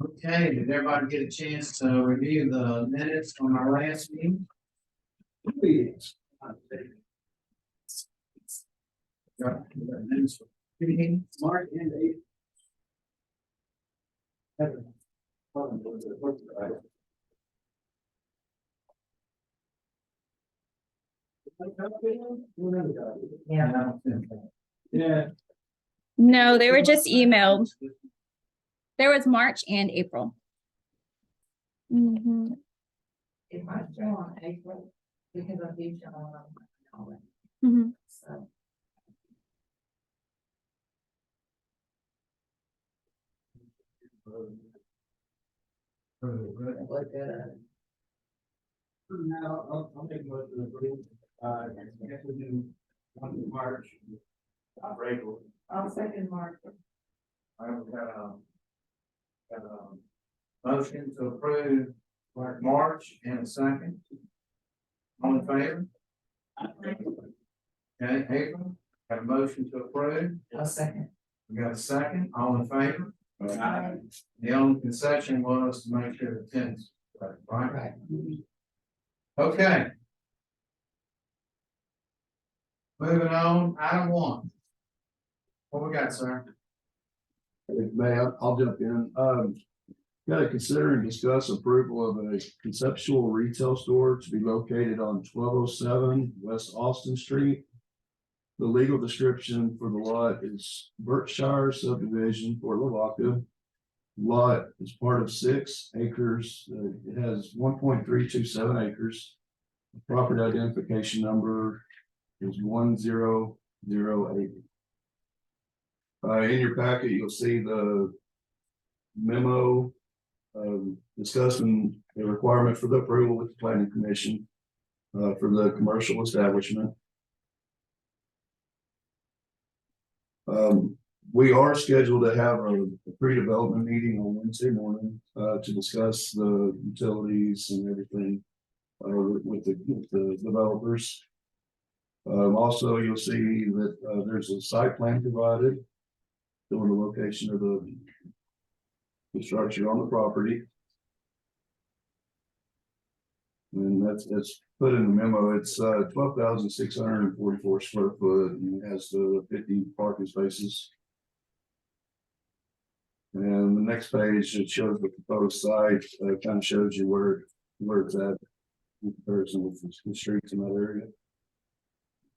Okay, did everybody get a chance to review the minutes from our last meeting? Yeah, the minutes for meeting, March and April. Yeah. Yeah. No, they were just emailed. There was March and April. Mhm. It might show on April because of the on Mhm. so. Look good. Now, I'll make a motion to approve. I guess we do one in March. April. I'll second Mark. I have a motion to approve March and a second. All in favor? Okay, April, got a motion to approve. I'll second. We got a second, all in favor? Aye. The only concession was to make sure the tenants, right? Right. Okay. Moving on, item 1. What we got, sir? May I'll jump in. Got to consider and discuss approval of a conceptual retail store to be located on 1207 West Austin Street. The legal description for the lot is Berkshire subdivision for Lavaca. Lot is part of 6 acres. It has 1.327 acres. The property identification number is 1008. In your packet, you'll see the memo discussing the requirement for the approval with the planning commission for the commercial establishment. We are scheduled to have a pre-development meeting on Wednesday morning to discuss the utilities and everything with the developers. Also, you'll see that there's a site plan provided showing the location of the structure on the property. And that's put in the memo. It's 12,644 square foot and it has the 50 parking spaces. And the next page, it shows the proposed site, kind of shows you where it's at in comparison with the streets in that area.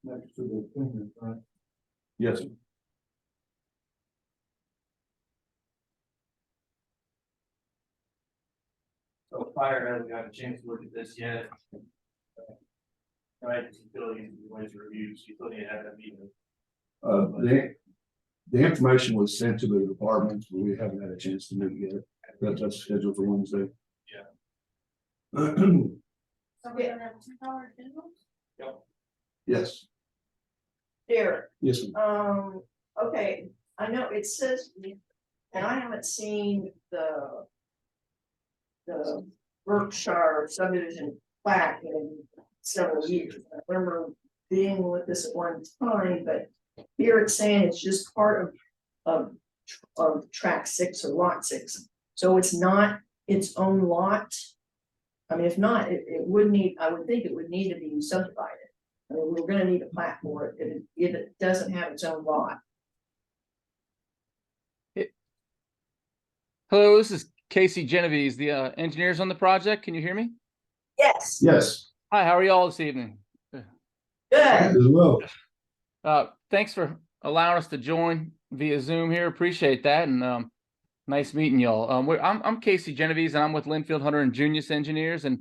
Next to the fingers, right? Yes. So fire hasn't got a chance to look at this yet. Right, utilities, ways to review, so you still need to have that meeting. The information was sent to the department, but we haven't had a chance to meet yet. That's scheduled for Wednesday. Yeah. So we don't have $2 bills? Yep. Yes. Derek, Yes. okay, I know it says, and I haven't seen the Berkshire subdivision plat in several years. I remember being with this at one time, but here it's saying it's just part of track 6 or lot 6. So it's not its own lot. I mean, if not, it would need, I would think it would need to be subdivided. I mean, we're gonna need a plat for it if it doesn't have its own lot. Hello, this is Casey Genovese, the engineers on the project. Can you hear me? Yes. Yes. Hi, how are you all this evening? Good. As well. Thanks for allowing us to join via Zoom here. Appreciate that, and nice meeting y'all. I'm Casey Genovese, and I'm with Linfield Hunter and Junius Engineers, and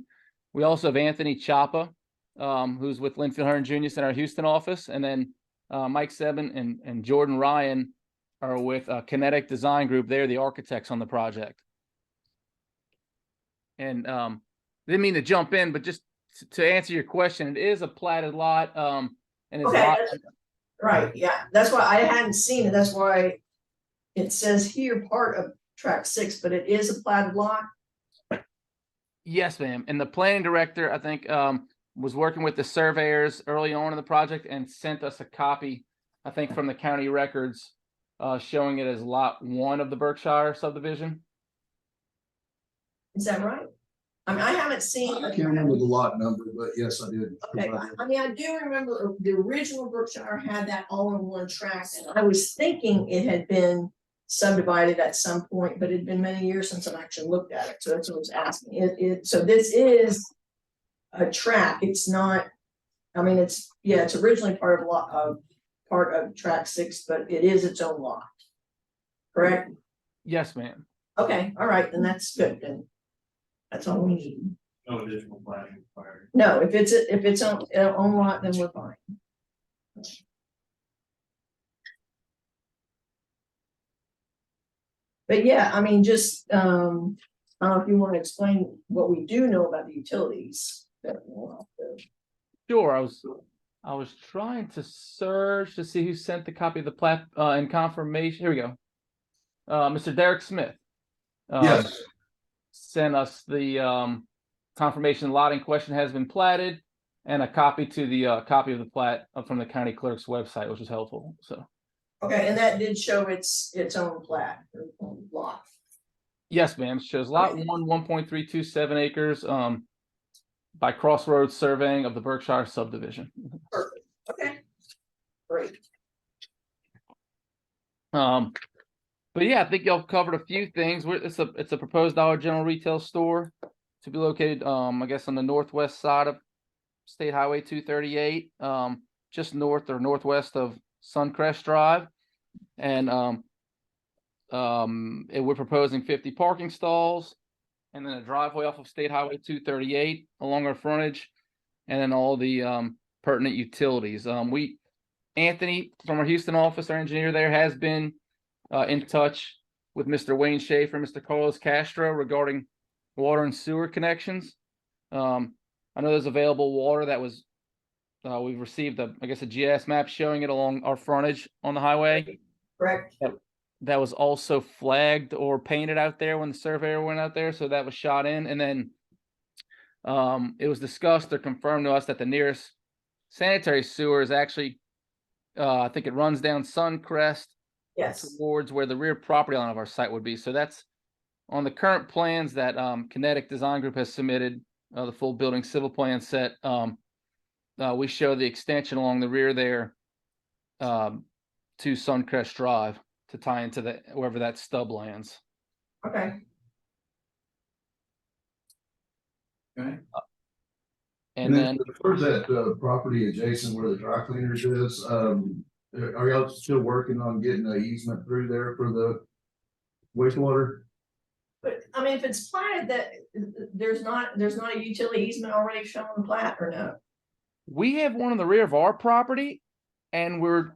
we also have Anthony Chapa, who's with Linfield Hunter and Junius in our Houston office, and then Mike Sebin and Jordan Ryan are with Kinetic Design Group. They're the architects on the project. And didn't mean to jump in, but just to answer your question, it is a platted lot, and it's Okay, right, yeah, that's why I hadn't seen it, that's why it says here part of track 6, but it is a platted lot. Yes, ma'am. And the planning director, I think, was working with the surveyors early on in the project and sent us a copy, I think, from the county records, showing it as lot 1 of the Berkshire subdivision. Is that right? I mean, I haven't seen. I can't remember the lot number, but yes, I did. Okay, I mean, I do remember the original Brookshire had that all in one track, and I was thinking it had been subdivided at some point, but it'd been many years since I've actually looked at it, so that's what I was asking. So this is a track, it's not, I mean, it's originally part of track 6, but it is its own lot. Correct? Yes, ma'am. Okay, all right, then that's good, then. That's all we need. No additional planning required. No, if it's own lot, then we're fine. But yeah, I mean, just, I don't know if you want to explain what we do know about the utilities. That we'll have to- Sure, I was trying to search to see who sent the copy of the plat and confirmation. Here we go. Mr. Derek Smith. Yes, Sent us the confirmation lot in question has been platted and a copy to the copy of the plat from the county clerk's website, which was helpful. So Okay, and that did show its own plat, or own lot. yes, ma'am. It shows lot 1.327 acres by Crossroads Surveying of the Berkshire subdivision. Perfect, okay. Great. But yeah, I think y'all covered a few things. It's a proposed Dollar General retail store to be located, I guess, on the northwest side of State Highway 238, just north or northwest of Suncrest Drive, and we're proposing 50 parking stalls, and then a driveway off of State Highway 238 along our frontage, and then all the pertinent utilities. Anthony from our Houston office, our engineer there, has been in touch with Mr. Wayne Schaefer, Mr. Carlos Castro regarding water and sewer connections. I know there's available water that was, we've received I guess a GIS map showing it along our frontage on the highway. Correct. That was also flagged or painted out there when the surveyor went out there, so that was shot in. And then it was discussed or confirmed to us that the nearest sanitary sewer is actually, I think it runs down Suncrest Yes, towards where the rear property line of our site would be. So that's on the current plans that Kinetic Design Group has submitted, the full building civil plan set. We show the extension along the rear there to Suncrest Drive to tie into wherever that stub lands. okay. Okay, And then where's that property adjacent where the dry cleaners is? Are y'all still working on getting an easement through there for the wastewater? But I mean, if it's platted, that there's not a utility easement already shown on the plat, or no? we have one on the rear of our property, and we're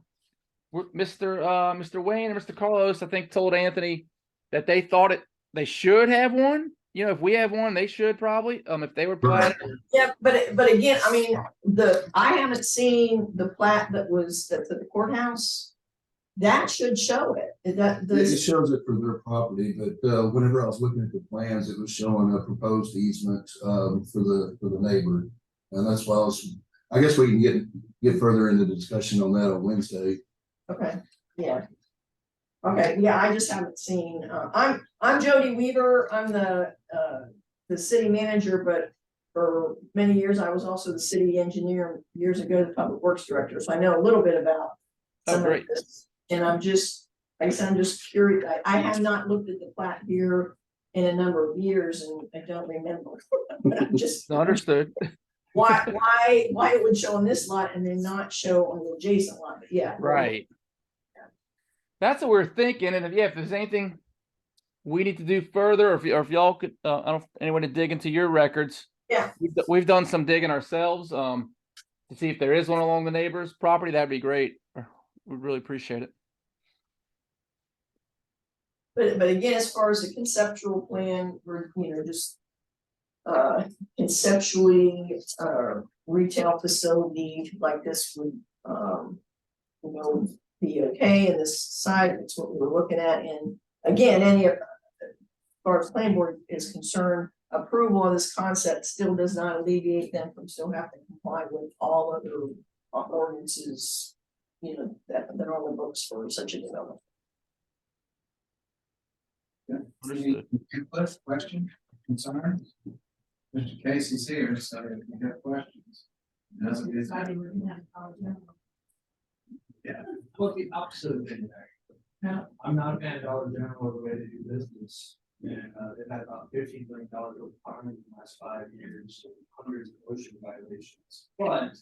Mr. Wayne and Mr. Carlos, I think, told Anthony that they thought they should have one. You know, if we have one, they should probably, if they were platted. Yeah, but again, I mean, I haven't seen the plat that's at the courthouse. That should show it. It shows it for their property, but whenever I was looking at the plans, it was showing a proposed easement for the neighbor. And that's why I guess we can get further into the discussion on that on Wednesday. Okay, yeah. Okay, yeah, I just haven't seen, I'm Jody Weaver, I'm the city manager, but for many years, I was also the city engineer, years ago, the public works director, so I know a little bit about some of Great. this. And I'm just, like I said, I'm just curious, I have not looked at the plat here in a number of years, and I don't remember. But I'm just Understood. why it would show on this lot and then not show on the adjacent lot, but yeah. Right. That's what we're thinking. And if there's anything we need to do further, or if y'all could, I don't know, anyone to dig into your records. Yeah. We've done some digging ourselves, to see if there is one along the neighbor's property. That'd be great. We'd really appreciate it. But again, as far as the conceptual plan, we're, just conceptually, retail facility like this would, be okay in this side. That's what we were looking at. And again, as far as planning board is concerned, approval of this concept still does not alleviate them from still having to comply with all other ordinances, that are on the books for such a development. any question? concerns? Mr. Casey's here, so if you have questions. That's a good thing. Yeah. Well, the opposite of thing there. Now, I'm not a fan of Dollar General or the way they do business. And, they've had about $15 million of fines in the last 5 years, hundreds of OSHA violations. But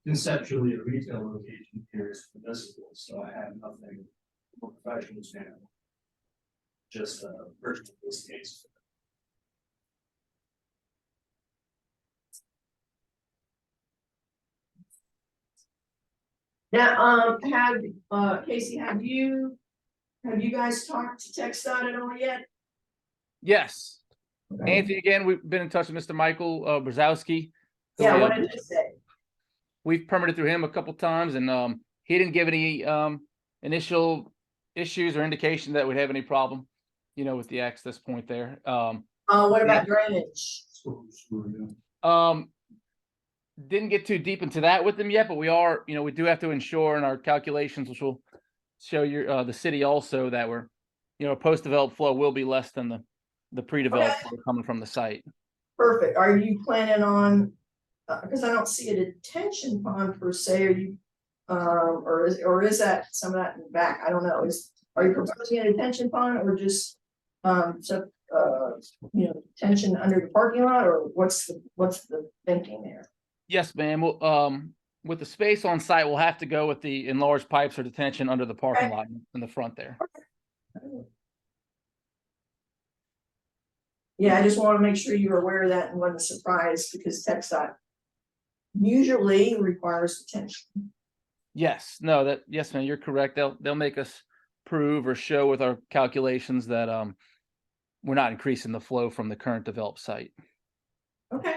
conceptually, a retail location here is permissible, so I have nothing from a professional standpoint. Just, personal this case. Now, Casey, have you guys talked to TxDOT at all yet? Yes, Okay. Anthony, again, we've been in touch with Mr. Michael Brzezowski. who, Yeah, what did uh, they say? We've permitted through him a couple times, and he didn't give any initial issues or indication that we'd have any problem, with the access point there. What about drainage? Didn't get too deep into that with them yet, but we are, we do have to ensure in our calculations, which will show your the city also that we're, post-developed flow will be less than the pre-developed flow coming from the site. Perfect. Are you planning on, because I don't see a detention pond per se, are you, or is that some of that in the back? I don't know. Are you proposing a detention pond or just, detention under the parking lot, or what's the thinking there? Yes, ma'am. Well, with the space on site, we'll have to go with the enlarged pipes or detention under the parking lot in the front there. Yeah, I just want to make sure you're aware of that and wasn't surprised because TxDOT usually requires detention. Yes, no, yes, ma'am, you're correct. They'll make us prove or show with our calculations that we're not increasing the flow from the current developed site. Okay.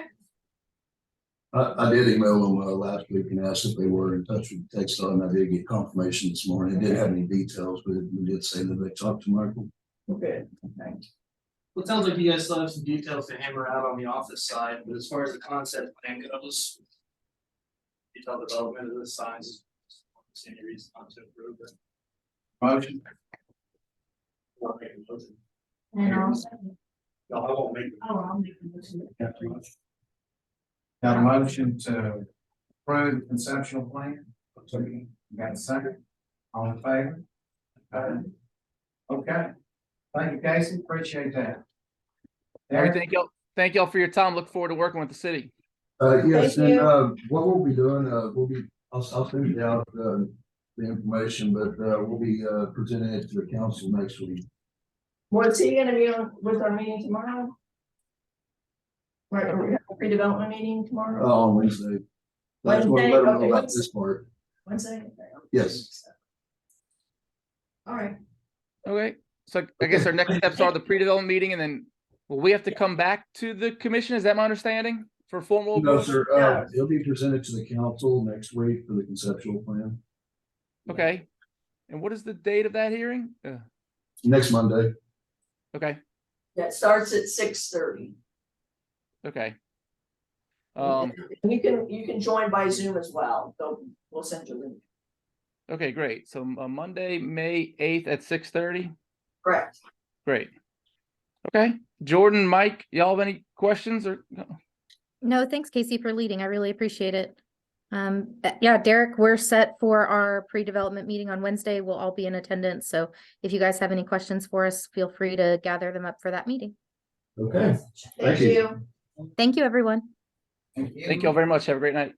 I did email them last week and asked if they were in touch with TxDOT, and I did get confirmation this morning. It didn't have any details, but we did say that they talked to Michael. Good. Okay. Well, it sounds like you guys still have some details to hammer out on the office side, but as far as the concept plan goes. Detailed development of the signs. Any reason not to approve it. Motion, I'll make a motion. And No, I won't make. I'll make a motion. got a motion to approve the conceptual plan. Got a second? All in favor? Okay. Thank you, Casey. Appreciate that. All right, thank y'all for your time. Look forward to working with the city. Yes, Thank and you. what we'll be doing, I'll send you out the information, but we'll be presenting it to the council next week. What's he gonna be on with our meeting tomorrow? Right, we have a pre-development meeting tomorrow? On Wednesday. That's what Wednesday? let them Okay, know about Wednesday. this part. Wednesday? Okay. Yes. All right. Okay, so I guess our next steps are the pre-development meeting, and then will we have to come back to the commission? Is that my understanding for formal? No, approval? sir. No. It'll be presented to the council next week for the conceptual plan. Okay, and what is the date of that hearing? Next Monday. Okay, Yeah, it starts at 6:30. okay. You can join by Zoom as well, so we'll send you a link. Okay, great. So Monday, May 8th at 6:30. Correct. Great. Okay, Jordan, Mike, y'all have any questions or? No, thanks, Casey, for leading. I really appreciate it. Yeah, Derek, we're set for our pre-development meeting on Wednesday. We'll all be in attendance. So if you guys have any questions for us, feel free to gather them up for that meeting. Okay. Thank you. Thank you, everyone. Thank you. Thank you all very much. Have a great night.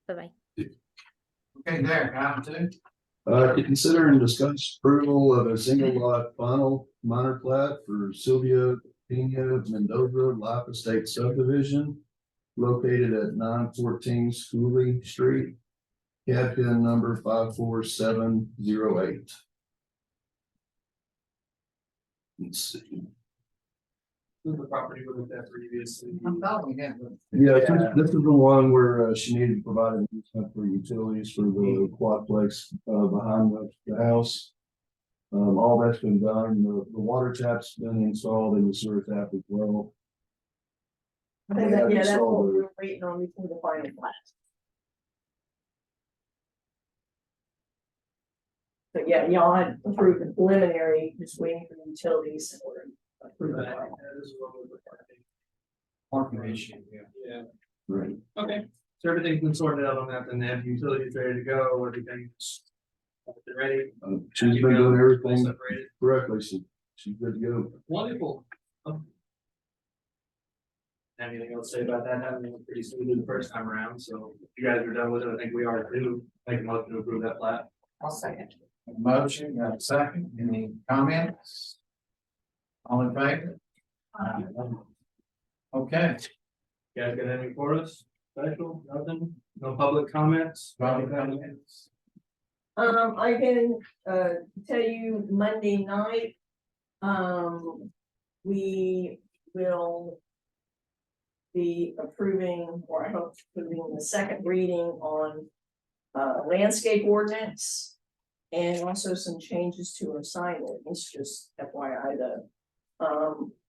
Bye-bye. Okay, Derek, item 2. To consider and discuss approval of a single lot final minor plat for Sylvia Pena Mendoza Life Estate subdivision located at 914 Schooley Street, CAD number 54708. Let's see. The property we looked at previously. I'm following him. Yeah, this is the one where she needed to provide an easement for utilities for the quadplex behind the house. All that's been done. The water tap's been installed and the sewer tap as well. Yeah, that's what we were waiting on before the final plat. But yeah, y'all had approved the preliminary, just waiting for the utilities in order to approve the final. parking issue, yeah. Yeah, Right. okay, so everything's been sorted out on that, then they have utilities ready to go, everything's ready. She's been doing everything Separated. correctly, so she's good to go. Wonderful. Anything else to say about that? Having been pretty smooth the first time around, so if you guys are done with it, I think we are too. Make a motion to approve that plat. I'll second. Motion, got a second, any comments? All in favor? Okay. You guys got anything for us? Special, nothing? No public comments? Public comments? I can, tell you Monday night, we will be approving, or I hope approving the second reading on landscape ordinance and also some changes to our sign ordinance, just FYI, the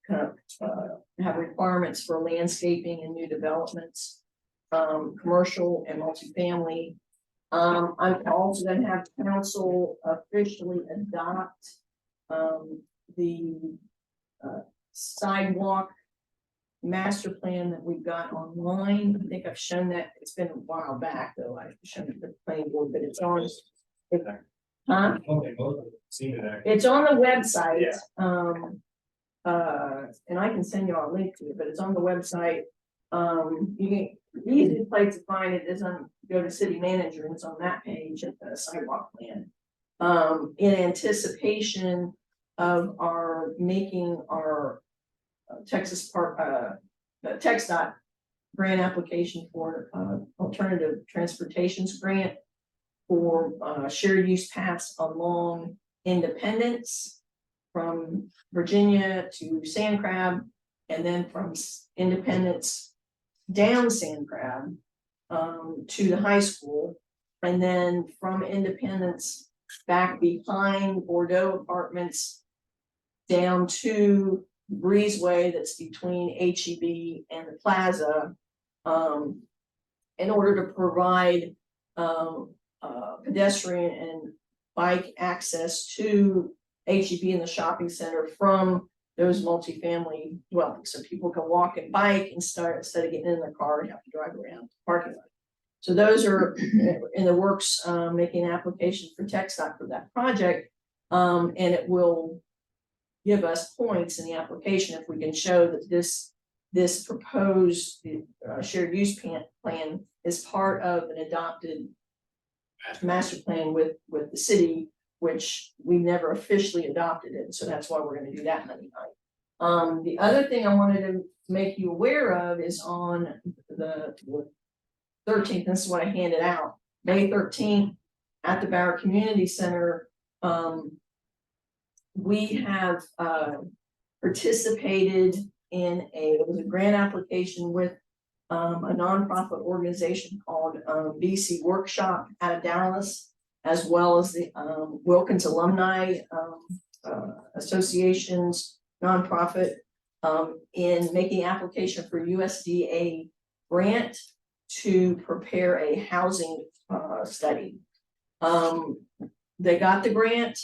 kind of have requirements for landscaping and new developments, commercial and multifamily. I'm also gonna have council officially adopt the sidewalk master plan that we've got online. I think I've shown that, it's been a while back though, I've shown it to the planning board, but it's on. Huh? Okay, both of them, seen it actually. It's on the website. Yeah. And I can send you all a link to it, but it's on the website. You can, the easiest place to find it is on, go to city manager, and it's on that page at the sidewalk plan. In anticipation of our making our Texas Park, the TxDOT grant application for alternative transportations grant for shared use paths along Independence from Virginia to Sand Crab, and then from Independence down Sand Crab to the high school, and then from Independence back behind Bordeaux Apartments down to Breezeway that's between HEB and the plaza, in order to provide pedestrian and bike access to HEB and the shopping center from those multifamily dwellings, so people can walk and bike and start instead of getting in their car and have to drive around the parking lot. So those are in the works, making an application for TxDOT for that project, and it will give us points in the application if we can show that this proposed shared use plan is part of an adopted master plan with the city, which we never officially adopted it, so that's why we're gonna do that Monday night. The other thing I wanted to make you aware of is on the 13th, this is what I handed out, May 13th, at the Bauer Community Center. We have participated in it was a grant application with a nonprofit organization called BC Workshop out of Dallas, as well as the Wilkins Alumni Association's nonprofit, in making application for USDA grant to prepare a housing study. They got the grant,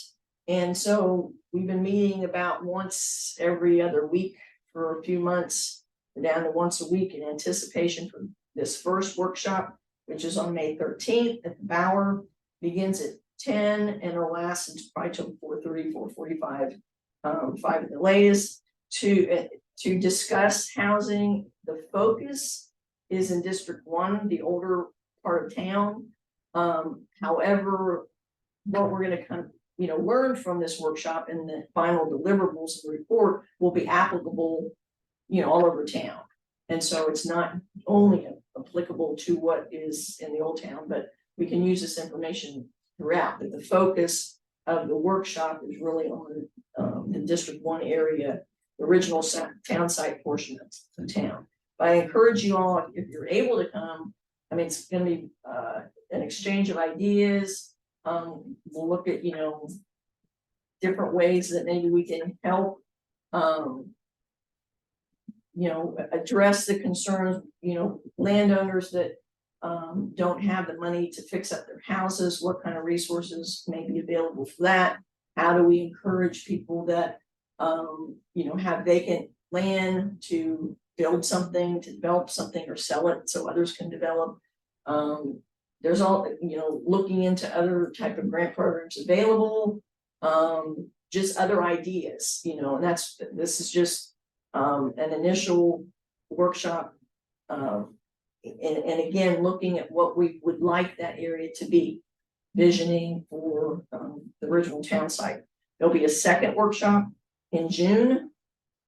and so we've been meeting about once every other week for a few months, down to once a week in anticipation for this first workshop, which is on May 13th at the Bauer. Begins at 10 and it'll last until probably till 4:30, 4:45, 5 at the latest, to discuss housing. The focus is in District 1, the older part of town. However, what we're gonna kind of, learn from this workshop and the final deliverables of the report will be applicable, all over town. And so it's not only applicable to what is in the old town, but we can use this information throughout. But the focus of the workshop is really on the District 1 area, the original town site portion of the town. But I encourage you all, if you're able to come, I mean, it's gonna be an exchange of ideas. We'll look at, different ways that maybe we can help, address the concerns, landowners that don't have the money to fix up their houses, what kind of resources may be available for that? How do we encourage people that, have vacant land to build something, to develop something or sell it so others can develop. There's all, looking into other type of grant programs available, just other ideas, and this is just an initial workshop. And again, looking at what we would like that area to be, visioning for the original town site. There'll be a second workshop in June,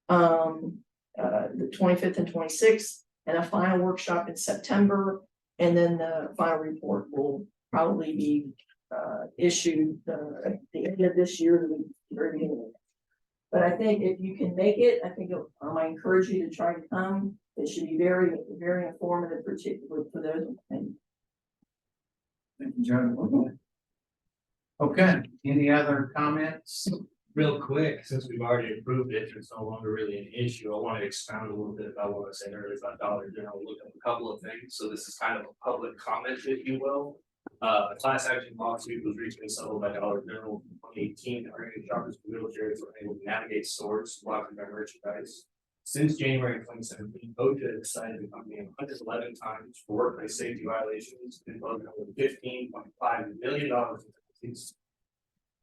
the 25th and 26th, and a final workshop in September. And then the final report will probably be issued at the end of this year, the very beginning. But I think if you can make it, I encourage you to try to come. It should be very, very informative, particularly for those. Thank you, Joe. Okay, any other comments? Real quick, since we've already approved it, it's no longer really an issue. I want to expound a little bit about what I said earlier about Dollar General. Look at a couple of things. So this is kind of a public comment, if you will. A class action lawsuit was recently settled by Dollar General in 2018. Arguing shoppers with wheelchairs were able to navigate stores, blocking their merchandise. Since January 2017, OSHA has cited the company 111 times for workplace safety violations and over $15.5 million in penalties.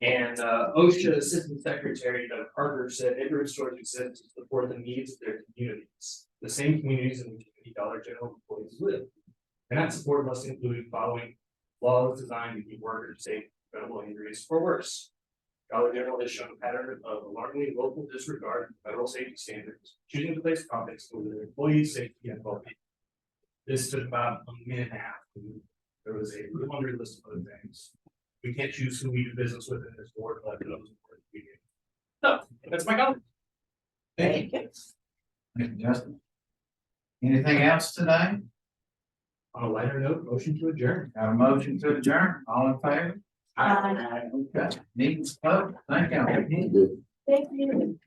And OSHA Assistant Secretary Doug Parker said neighborhood stores exist to support the needs of their communities, the same communities in which Dollar General employees live. And that support must include following laws designed to keep workers safe from preventable injuries or worse. Dollar General has shown a pattern of alarmingly local disregard of federal safety standards, choosing to place profits over their employees' safety and well-being. This took about a minute and a half. There was a laundry list of other things. We can't choose who we do business with in this board, but those we do. So that's my comment. Thank you. Thank you, Justin. Anything else today? On a lighter note, motion to adjourn. Got a motion to adjourn, all in favor? Okay, meeting's closed, thank you. Thank you.